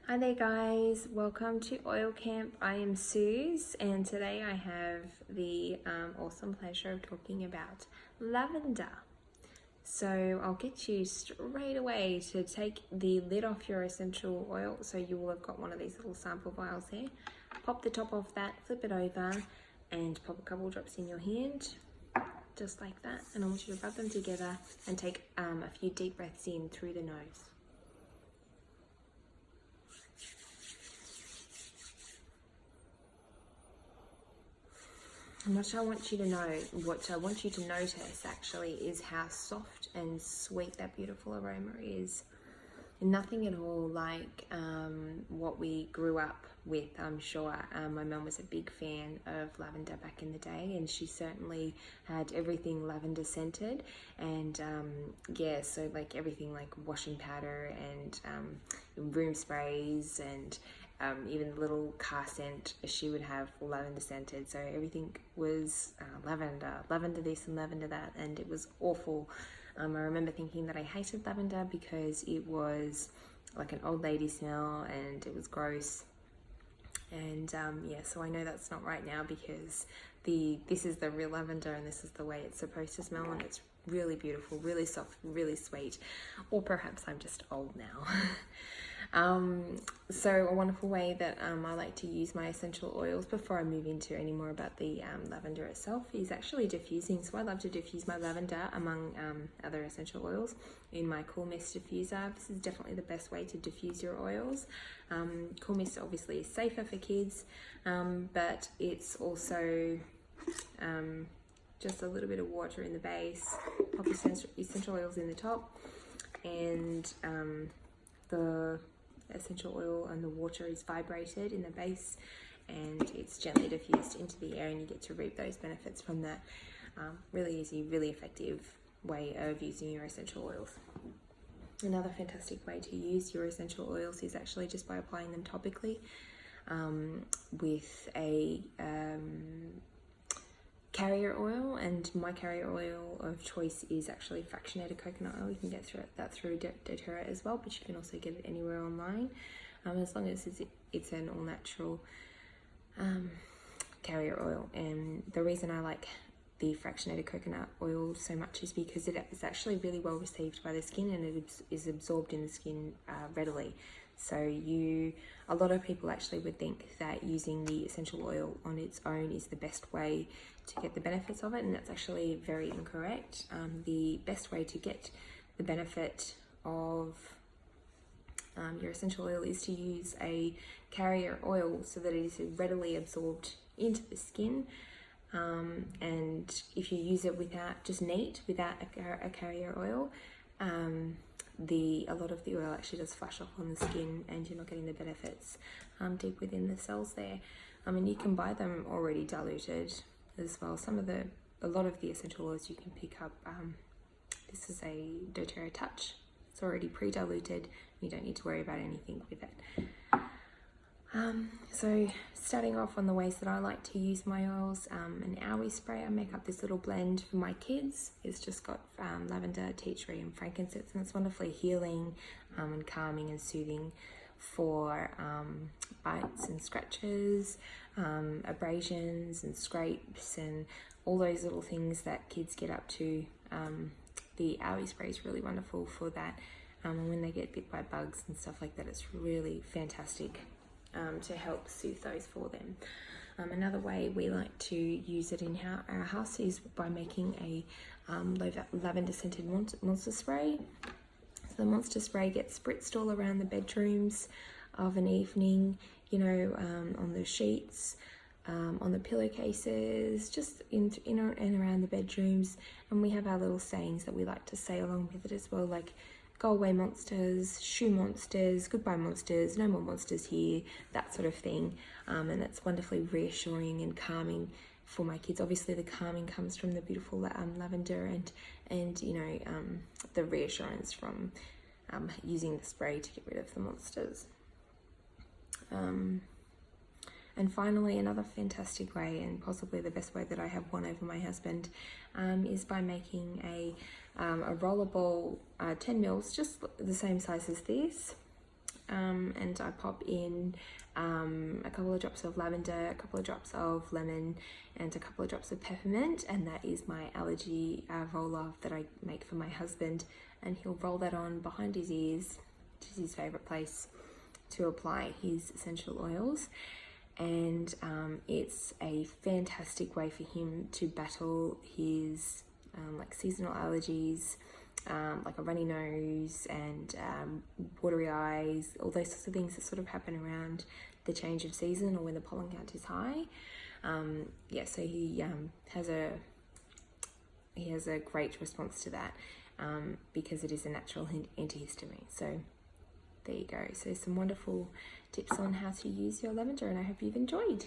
Hi there guys, welcome to Oil Camp. I am Suze and today I have the awesome pleasure of talking about lavender. So I'll get you straight away to take the lid off your essential oil. So you will have got one of these little sample vials here. Pop the top off that, flip it over and pop a couple drops in your hand, just like that. And I want you to rub them together and take a few deep breaths in through the nose. And what I want you to notice actually is how soft and sweet that beautiful aroma is. Nothing at all like what we grew up with, I'm sure. My mum was a big fan of lavender back in the day, and she certainly had everything lavender scented. And yeah, so like everything like washing powder and room sprays and even the little car scent she would have lavender scented. So everything was lavender this and lavender that, and it was awful. I remember thinking that I hated lavender because it was like an old lady smell and it was gross. And yeah, so I know that's not right now because this is the real lavender and this is the way it's supposed to smell, and it's really beautiful, really soft, really sweet. Or perhaps I'm just old now. So a wonderful way that I like to use my essential oils before I move into any more about the lavender itself is actually diffusing. So I love to diffuse my lavender among other essential oils in my Cool Mist diffuser. This is definitely the best way to diffuse your oils. Cool Mist obviously is safer for kids, but it's also just a little bit of water in the base, pop essential oils in the top, and the essential oil and the water is vibrated in the base and it's gently diffused into the air, and you get to reap those benefits from that really easy, really effective way of using your essential oils. Another fantastic way to use your essential oils is actually just by applying them topically with a carrier oil, and my carrier oil of choice is actually fractionated coconut oil. You can get that through doTERRA as well, but you can also get it anywhere online, as long as it's an all natural carrier oil. And the reason I like the fractionated coconut oil so much is because it is actually really well received by the skin, and it is absorbed in the skin readily. So a lot of people actually would think that using the essential oil on its own is the best way to get the benefits of it, and that's actually very incorrect. The best way to get the benefit of your essential oil is to use a carrier oil so that it is readily absorbed into the skin. And if you use it without a carrier oil, a lot of the oil actually does flash off on the skin, and you're not getting the benefits deep within the cells there. And you can buy them already diluted as well. A lot of the essential oils you can pick up. This is a doTERRA Touch. It's already pre-diluted. You don't need to worry about anything with it. So starting off on the ways that I like to use my oils, an owie spray. I make up this little blend for my kids. It's just got lavender, tea tree and frankincense, and it's wonderfully healing and calming and soothing for bites and scratches, abrasions and scrapes and all those little things that kids get up to. The owie spray is really wonderful for that, and when they get bit by bugs and stuff like that, it's really fantastic to help soothe those for them. Another way we like to use it in our house is by making a lavender scented monster spray. So the monster spray gets spritzed all around the bedrooms of an evening, on the sheets, on the pillowcases, just in and around the bedrooms. And we have our little sayings that we like to say along with it as well, like go away monsters, shoo monsters, goodbye monsters, no more monsters here, that sort of thing. And that's wonderfully reassuring and calming for my kids. Obviously the calming comes from the beautiful lavender and the reassurance from using the spray to get rid of the monsters. And finally, another fantastic way, and possibly the best way that I have won over my husband, is by making a rollerball 10 mils, just the same size as this, and I pop in a couple of drops of lavender, a couple of drops of lemon, and a couple of drops of peppermint, and that is my allergy roll-off that I make for my husband, and he'll roll that on behind his ears, which is his favourite place to apply his essential oils. And it's a fantastic way for him to battle his like seasonal allergies, like a runny nose and watery eyes, all those sorts of things that sort of happen around the change of season or when the pollen count is high. So he has a great response to that because it is a natural antihistamine. So there you go. So some wonderful tips on how to use your lavender, and I hope you've enjoyed.